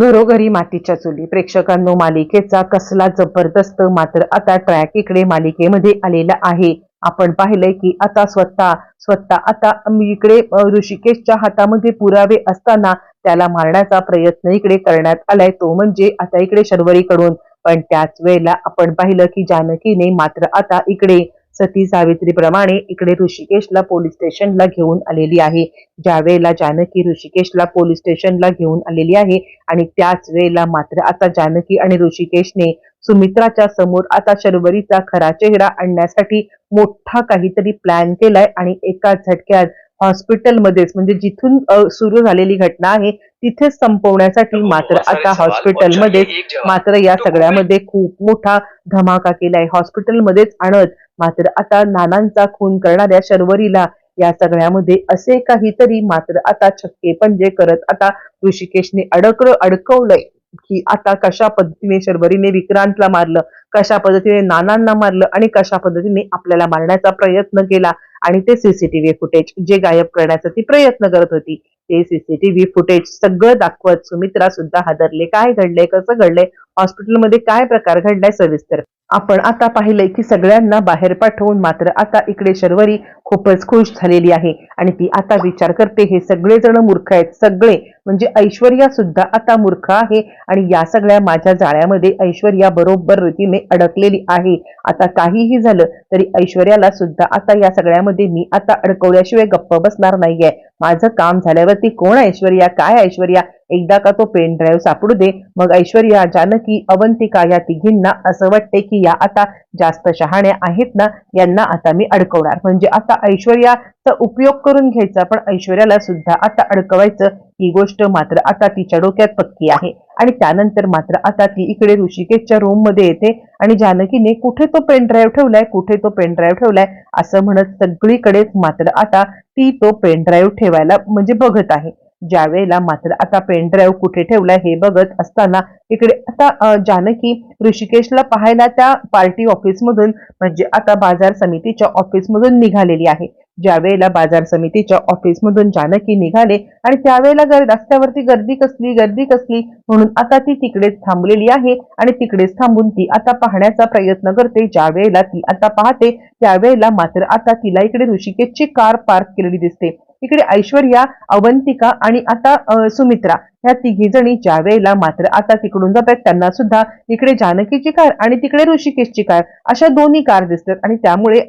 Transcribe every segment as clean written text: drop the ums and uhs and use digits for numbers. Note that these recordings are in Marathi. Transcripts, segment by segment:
घरोघरी मातीच्या चुली प्रेक्षकांनो, मालिकेचा कसला जबरदस्त मात्र आता ट्रॅक इकडे मालिकेमध्ये आलेला आहे. आपण पाहिलंय की आता स्वतः स्वतः आता इकडे ऋषिकेशच्या हातामध्ये पुरावे असताना त्याला मारण्याचा प्रयत्न इकडे करण्यात आलाय, तो म्हणजे आता इकडे शर्वरीकडून. पण त्याच वेळेला आपण पाहिलं की जानकीने मात्र आता इकडे सती सावित्रीप्रमाणे इकडे ऋषिकेशला पोलीस स्टेशनला घेऊन आलेली आहे. ज्या वेळेला जानकी ऋषिकेशला पोलीस स्टेशनला घेऊन आलेली आहे आणि त्याच वेळेला मात्र आता जानकी आणि ऋषिकेशने सुमित्राच्या समोर आता शर्वरीचा खरा चेहरा आणण्यासाठी मोठा काहीतरी प्लॅन केलाय आणि एका झटक्यात हॉस्पिटलमध्येच, म्हणजे जिथून सुरू झालेली घटना आहे तिथेच संपवण्यासाठी मात्र आता हॉस्पिटलमध्ये मात्र या सगळ्यामध्ये खूप मोठा धमाका केलाय. हॉस्पिटलमध्येच आणत मात्र आता नानांचा खून करणाऱ्या शर्वरीला या सगळ्यामध्ये असे काहीतरी मात्र आता छक्के पंजे करत आता ऋषिकेशने अडकवलंय की आता कशा पद्धतीने शर्वरीने विक्रांतला मारलं, कशा पद्धतीने नानांना मारलं आणि कशा पद्धतीने आपल्याला मारण्याचा प्रयत्न केला. आणि ते सीसीटीव्ही फुटेज जे गायब करण्याचा ती प्रयत्न करत होती, ते सीसीटीव्ही फुटेज सगळं दाखवत सुमित्रा सुद्धा हादरले. काय घडलंय, कसं घडलंय, हॉस्पिटलमध्ये काय प्रकार घडलाय, सविस्तर आपण आता पाहिलंय की सगळ्यांना बाहेर पाठवून मात्र आता इकडे शर्वरी खूपच खुश झालेली आहे आणि ती आता विचार करते हे सगळेजण मूर्ख आहेत, सगळे म्हणजे ऐश्वर्या सुद्धा आता मूर्ख आहे आणि या सगळ्या माझ्या जाळ्यामध्ये ऐश्वर्या बरोबर रीतीने अडकलेली आहे. आता काहीही झालं तरी ऐश्वर्याला सुद्धा आता या सगळ्यामध्ये मी आता अडकवल्याशिवाय गप्प बसणार नाहीये. माझं काम झाल्यावरती कोण ऐश्वर्या, काय ऐश्वर्या, एकदा का तो पेन ड्राईव्ह सापडू दे, मग ऐश्वर्या, जानकी, अवंतिका या तिघींना असं वाटते की या आता जास्त शहाण्या आहेत ना, यांना आता मी अडकवणार. म्हणजे आता ऐश्वर्याचा उपयोग करून घ्यायचा पण ऐश्वर्याला सुद्धा आता अडकवायचं, ही गोष्ट मात्र आता तिच्या डोक्यात पक्की आहे. आणि त्यानंतर मात्र आता ती इकडे ऋषिकेशच्या रूम मध्ये येते आणि जानकीने कुठे तो पेन ड्राईव्ह ठेवलाय, कुठे तो पेन ड्राईव्ह ठेवलाय असं म्हणत सगळीकडेच मात्र आता ती तो पेन ड्राईव्ह ठेवायला म्हणजे बघत आहे. ज्या वेळेला मात्र आता पेन ड्राईव्ह कुठे ठेवलाय हे बघत असताना इकडे आता जानकी ऋषिकेशला पाहायला त्या पार्टी ऑफिसमधून म्हणजे आता बाजार समितीच्या ऑफिसमधून निघालेली आहे. ज्या वेळेला बाजार समितीच्या ऑफिसमधून जानकी निघाले आणि त्यावेळेला रस्त्यावरती गर्दी कसली म्हणून आता ती तिकडेच थांबलेली आहे आणि तिकडेच थांबून ती आता पाहण्याचा प्रयत्न करते. ज्या वेळेला ती आता पाहते त्यावेळेला मात्र आता तिला इकडे ऋषिकेशची कार पार्क केलेली दिसते. इकडे ऐश्वर्या, अवंतिका आणि आता सुमित्रा ह्या तिघी जणी ज्या वेळेला मात्र आता तिकडून जातात त्यांना सुद्धा इकडे जानकीची कार आणि तिकडे ऋषिकेशची कार अशा दोन्ही कार दिसतात आणि त्यामुळे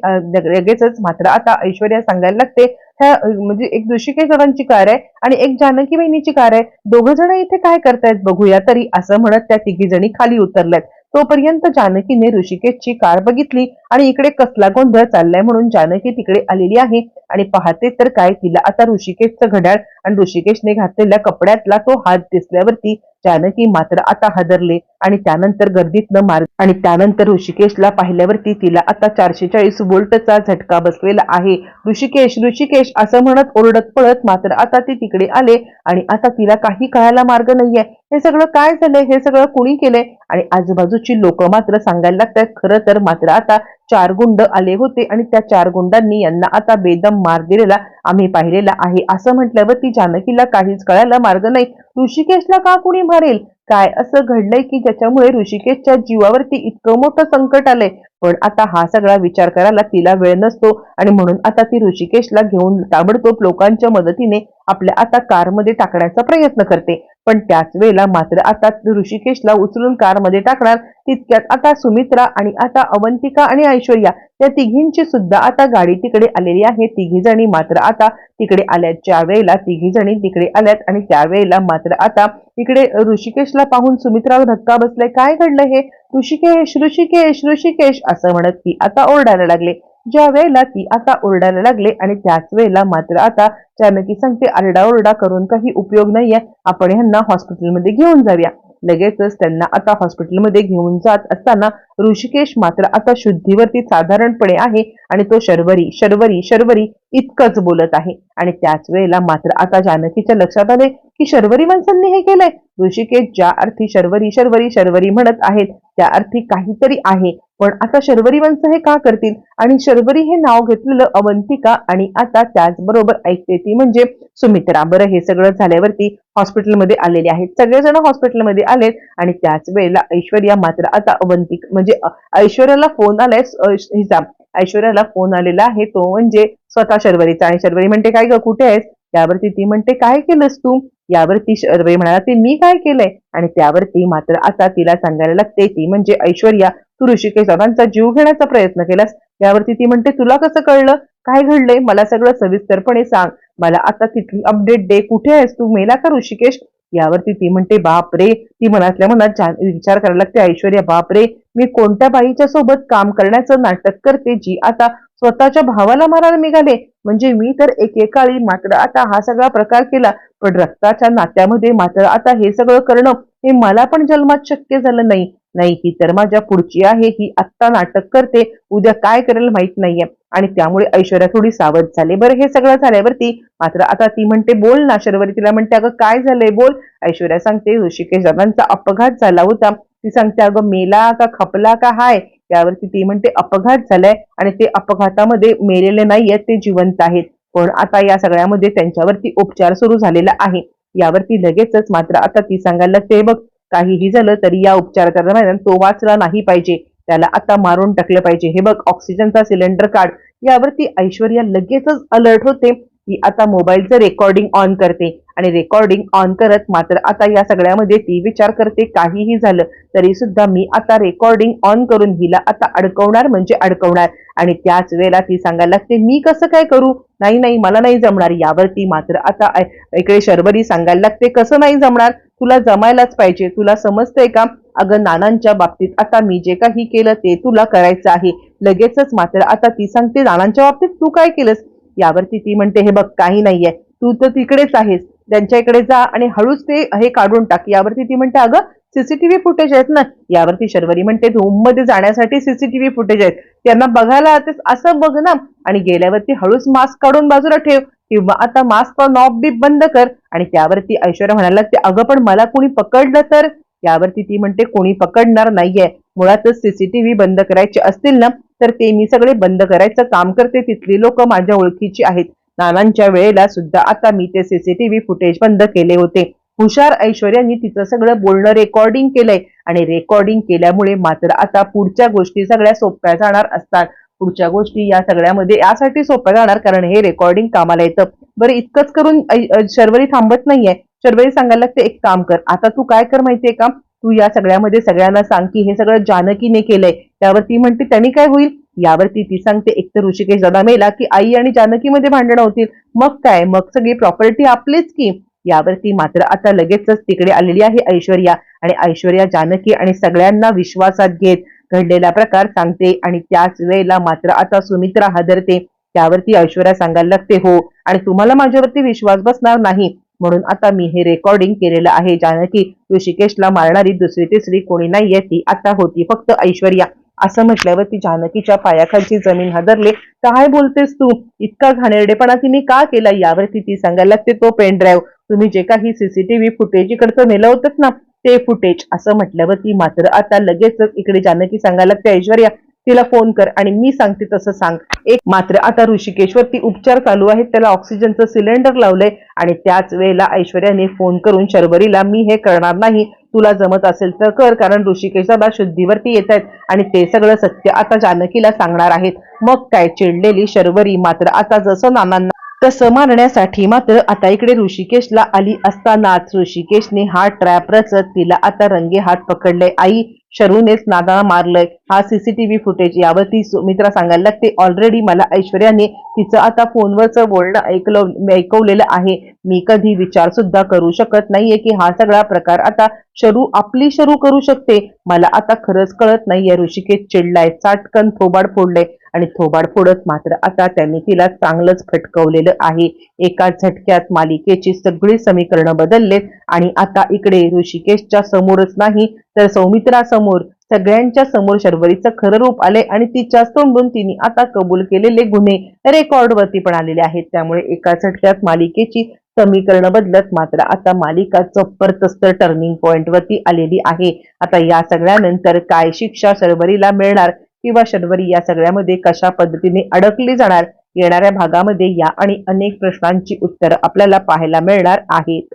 लगेचच मात्र आता ऐश्वर्या सांगायला लागते ह्या म्हणजे एक ऋषिकेश कार आहे आणि एक जानकी बहिणीची कार आहे, दोघं जण इथे काय करतायत बघूया तरी, असं म्हणत त्या तिघी जणी खाली उतरल्यात. तोपर्यंत जानकीने ऋषिकेशची कार बघितली आणि इकडे कसला गोंधळ चाललाय म्हणून जानकी तिकडे आलेली आहे आणि पाहते तर काय, तिला आता ऋषिकेशचं घड्याळ आणि ऋषिकेशने घातलेल्या कपड्यातला तो हात दिसल्यावरती जानकी मात्र आता हादरले आणि त्यानंतर गर्दीतनं मार आणि त्यानंतर ऋषिकेशला पाहिल्यावरती तिला आता 440 वोल्टचा झटका बसलेला आहे. ऋषिकेश ऋषिकेश असं म्हणत ओरडत पळत मात्र आता ती तिकडे आले आणि आता तिला काही कळायला मार्ग नाहीये, हे सगळं काय झालंय, हे सगळं कुणी केलंय. आणि आजूबाजूची लोक मात्र सांगायला लागतात खरं तर मात्र आता 4 गुंड आले होते आणि त्या 4 गुंडांनी यांना आता बेदम मार दिलेला आम्ही पाहिलेला आहे. असं म्हटल्यावरती जानकीला काहीच कळायला मार्ग नाही. ऋषिकेशला का कुणी मारेल, काय असं घडलंय की ज्याच्यामुळे ऋषिकेशच्या जीवावरती इतकं मोठं संकट आलंय. पण आता हा सगळा विचार करायला तिला वेळ नसतो आणि म्हणून आता ती ऋषिकेशला घेऊन ताबडतोब लोकांच्या मदतीने आपल्या आता कारमध्ये टाकण्याचा प्रयत्न करते. पण त्याच वेळेला मात्र आता ऋषिकेशला उचलून कारमध्ये टाकणार तितक्यात आता सुमित्रा आणि आता अवंतिका आणि ऐश्वर्या या तिघींची सुद्धा आता गाडी तिकडे आलेली आहे. तिघी जणी मात्र आता तिकडे आल्यात. ज्या वेळेला तिघी जणी तिकडे आल्यात आणि त्यावेळेला मात्र आता इकडे ऋषिकेशला पाहून सुमित्राला धक्का बसलाय, काय घडलं हे, ऋषिकेश ऋषिकेश ऋषिकेश असं म्हणत ती आता ओरडायला लागले. ज्या वेळेला ती आता ओरडायला लागले आणि त्याच वेळेला मात्र आता जानकी सांगते आरडाओरडा करून काही उपयोग नाहीये, आपण ह्यांना हॉस्पिटलमध्ये घेऊन जाऊया. लगेचच त्यांना आता हॉस्पिटलमध्ये घेऊन जात असताना ऋषिकेश मात्र आता शुद्धीवरती साधारणपणे आहे आणि तो शर्वरी शर्वरी शर्वरी इतकंच बोलत आहे. आणि त्याच वेळेला मात्र आता जानकीच्या लक्षात आले की शर्वरी माणसांनी हे केलंय. ऋषिकेश ज्या अर्थी शर्वरी शर्वरी शर्वरी म्हणत आहेत त्या अर्थी काहीतरी आहे, पण आता शर्वरी वंश हे का करतील? आणि शर्वरी हे नाव घेतलेलं अवंतिका आणि आता त्याचबरोबर ऐकते ती म्हणजे सुमित्रा. बरं, हे सगळं झाल्यावरती हॉस्पिटलमध्ये आलेले आहेत, सगळेजण हॉस्पिटलमध्ये आलेत आणि त्याच वेळेला ऐश्वर्या मात्र आता म्हणजे ऐश्वर्याला फोन आलाय हिचा ऐश्वर्याला फोन आलेला आहे तो म्हणजे स्वतः शर्वरीचा. आणि शर्वरी म्हणते काय ग, कुठे आहेस? यावरती ती म्हणते काय केलंस तू? यावरती शर्वरी म्हणाला ते मी काय केलंय? आणि त्यावरती मात्र आता तिला सांगायला लागते ती म्हणजे ऐश्वर्या, तू ऋषिकेश दादांचा जीव घेण्याचा प्रयत्न केलास. यावरती ती म्हणते तुला कसं कळलं? काय घडलंय मला सगळं सविस्तरपणे सांग. मला आता तिथली अपडेट दे. कुठे आहेस तू? मेला का ऋषिकेश? यावरती ती म्हणते बाप रे. ती मनातल्या मनात विचार करायला लागते ऐश्वर्या, बाप रे, मी कोणत्या बाईच्या सोबत काम करण्याचं नाटक करते जी आता स्वतःच्या भावाला मारायला निघाले. म्हणजे मी तर एकेकाळी मात्र आता हा सगळा प्रकार केला, पण रक्ताच्या नात्यामध्ये मात्र आता हे सगळं करणं हे मला पण जन्मात शक्य झालं नाही. नाही, ही तर माझ्या पुढची आहे, ही आत्ता नाटक करते, उद्या काय करेल माहित नाहीये. आणि त्यामुळे ऐश्वर्या थोडी सावध झाली. बरं, हे सगळं झाल्यावरती मात्र आता ती म्हणते बोल ना. शर्वरी तिला म्हणते अगं काय झालंय बोल. ऐश्वर्या सांगते ऋषिकेश दादांचा अपघात झाला होता. ती सांगते अगं मेला का खपला का हाय? त्यावरती ती म्हणते अपघात झालाय आणि ते अपघातामध्ये मेलेले नाहीयेत, ते जिवंत आहेत. पण आता या सगळ्यामध्ये त्यांच्यावरती उपचार सुरू झालेला आहे. यावरती लगेचच मात्र आता ती सांगायला लागते बघ, काहीही झालं तरी या उपचारादरम्यान तो वाचला नाही पाहिजे, त्याला आता मारून टाकलं पाहिजे. हे बघ, ऑक्सिजनचा सिलेंडर काढ. यावरती ऐश्वर्या लगेचच अलर्ट होते. ती आता मोबाईलचं रेकॉर्डिंग ऑन करते आणि रेकॉर्डिंग ऑन करत मात्र आता या सगळ्यामध्ये ती विचार करते काहीही झालं तरी सुद्धा मी आता रेकॉर्डिंग ऑन करून हिला आता अडकवणार म्हणजे अडकवणार. आणि त्याच वेळेला ती सांगायला लागते मी कसं काय करू? नाही नाही, मला नाही जमणार. यावरती मात्र आता इकडे शर्वरी सांगायला लागते कसं नाही जमणार? तुला जमायलाच पाहिजे. तुला समजतंय का? अगं नानांच्या बाबतीत आता मी जे काही केलं ते तुला करायचं आहे. लगेचच मात्र आता ती सांगते नानांच्या बाबतीत तू काय केलंस? यावरती ती म्हणते हे बघ, काही नाहीये, तू तर तिकडेच आहेस, त्यांच्या इकडे जा आणि हळूच ते हे काढून टाक. यावरती ती म्हणते अगं सीसीटीव्ही फुटेज आहेत ना. यावरती शर्वरी म्हणते रूम मध्ये जाण्यासाठी सीसीटीव्ही फुटेज आहेत, त्यांना बघायला असं बघ ना. आणि गेल्यावरती हळूच मास्क काढून बाजूला ठेव किंवा आता मास्क नॉब बी बंद कर. आणि त्यावरती ऐश्वर्या म्हणायला लागते अगं पण मला कोणी पकडलं तर? यावरती ती म्हणते कोणी पकडणार नाहीये, मुळातच सीसीटीव्ही बंद करायचे असतील ना तर ते मी सगळे बंद करायचं काम करते, तिथली लोक माझ्या ओळखीची आहेत. नानांच्या वेळेला सुद्धा आता मी ते सीसीटीव्ही फुटेज बंद केले होते. हुशार ऐश्वर्यानी तिचं सगळं बोलणं रेकॉर्डिंग केलंय आणि रेकॉर्डिंग केल्यामुळे मात्र आता पुढच्या गोष्टी सगळ्या सोप्या जाणार असतात. पुढच्या गोष्टी या सगळ्यामध्ये यासाठी सोप्या जाणार कारण हे रेकॉर्डिंग कामाला येतं. बरं, इतकंच करून शर्वरी थांबत नाहीये. शर्वरी सांगायला लागते एक काम कर, आता तू काय कर माहितीये का, तू या सगळ्यामध्ये सगळ्यांना सांग की हे सगळं जानकीने केलंय. त्यावर ती म्हणते त्यांनी काय होईल? यावरती ती सांगते एकतर ऋषिकेश दादा मेला की आई आणि जानकीमध्ये भांडणं होतील, मग काय, मग सगळी प्रॉपर्टी आपलीच की. यावरती मात्र आता लगेचच तिकडे आलेली आहे ऐश्वर्या आणि ऐश्वर्या जानकी आणि सगळ्यांना विश्वासात घेत घडलेला प्रकार सांगते. आणि त्याच वेळेला मात्र आता सुमित्रा हादरते. त्यावरती ऐश्वर्या सांगायला लागते हो, आणि तुम्हाला माझ्यावरती विश्वास बसणार नाही म्हणून आता मी हे रेकॉर्डिंग केलेलं आहे. जानकी, ऋषिकेशला मारणारी दुसरी तिसरी कोणी नाहीये, ती आता होती फक्त ऐश्वर्या. असं म्हटल्यावर ती जानकीच्या पायाखालची जमीन हादरले. काय बोलतेस तू? इतका घाणेरडेपणा तिने का केला? यावरती ती सांगायला लागते तो पेन ड्राईव्ह, तुम्ही जे काही सीसीटीव्ही फुटेज इकडचं नेलं होतं ना ते फुटेज. असं म्हटल्यावर ती मात्र आता लगेचच इकडे जानकी सांगायला लागते ऐश्वर्या तिला फोन कर आणि मी सांगते तसं सांग. एक मात्र आता ऋषिकेशवरती उपचार चालू आहेत, त्याला ऑक्सिजनचं सिलेंडर लावलंय. आणि त्याच वेळेला ऐश्वर्याने फोन करून शर्वरीला मी हे करणार नाही, तुला जमत असेल तर कर, कारण ऋषिकेश दादा शुद्धीवरती येत आहेत आणि ते सगळं सत्य आता जानकीला सांगणार आहेत. मग काय, चिडलेली शर्वरी मात्र आता जसं नानांना तसं मारण्यासाठी मात्र आता इकडे ऋषिकेशला आली असतानाच ऋषिकेशने हा ट्रॅप रचत तिला आता रंगे हात पकडले. आई, शरूनेच नादाला मारलंय, हा सीसीटीव्ही फुटेज. यावरती सुमित्रा सांगायला लागते ऑलरेडी मला ऐश्वर्याने तिचं आता फोनवरचं बोलणं ऐकवलेलं आहे. मी कधी विचार सुद्धा करू शकत नाहीये की हा सगळा प्रकार आता आपली शरू करू शकते. मला आता खरंच कळत नाहीये. ऋषिकेश चिडलाय, चाटकन थोबाड फोडलंय आणि थोबाड फोडत मात्र आता त्यांनी तिला चांगलंच फटकवलेलं आहे. एका झटक्यात मालिकेची सगळी समीकरणं बदललेत आणि आता इकडे ऋषिकेशच्या समोरच नाही तर सौमित्रा समोर, सगळ्यांच्या समोर शर्वरीचं खरं रूप आले आणि तिच्या तोंडून तिने आता कबूल केलेले गुन्हे रेकॉर्डवरती पण आलेले आहेत. त्यामुळे एका झटक्यात मालिकेची समीकरण बदलत मात्र आता मालिका जबरदस्त टर्निंग पॉइंट वरती आलेली आहे. आता या सगळ्यानंतर काय शिक्षा शर्वरीला मिळणार किंवा शर्वरी या सगळ्यामध्ये कशा पद्धतीने अडकली जाणार, येणाऱ्या भागामध्ये या आणि अनेक प्रश्नांची उत्तरं आपल्याला पाहायला मिळणार आहेत.